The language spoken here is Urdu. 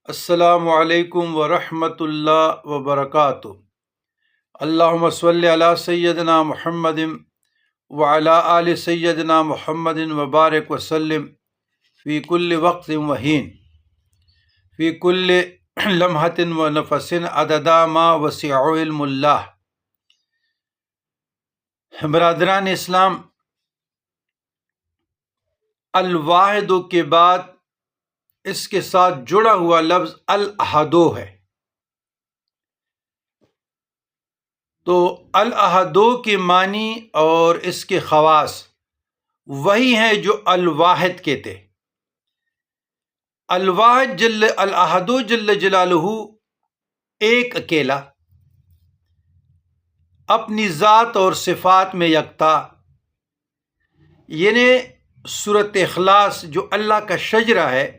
السلام علیکم ورحمۃ اللہ وبرکاتہ۔ اللہم صلی علی سیدنا محمد وعلی آل سیدنا محمد وبارک وسلم فی کل وقت وحین فی کل لمحۃ ونفس عدد ما وسع علم اللہ۔ برادران اسلام، الواحد کے بعد اس کے ساتھ جڑا ہوا لفظ الاحدو ہے۔ تو الاحدو کے معنی اور اس کے خواص وہی ہیں جو الواحد کہتے۔ الواحد الاحدو جل جلالہ ایک اکیلا، اپنی ذات اور صفات میں یکتا، یعنی سورۃ اخلاص جو اللہ کا شجرہ ہے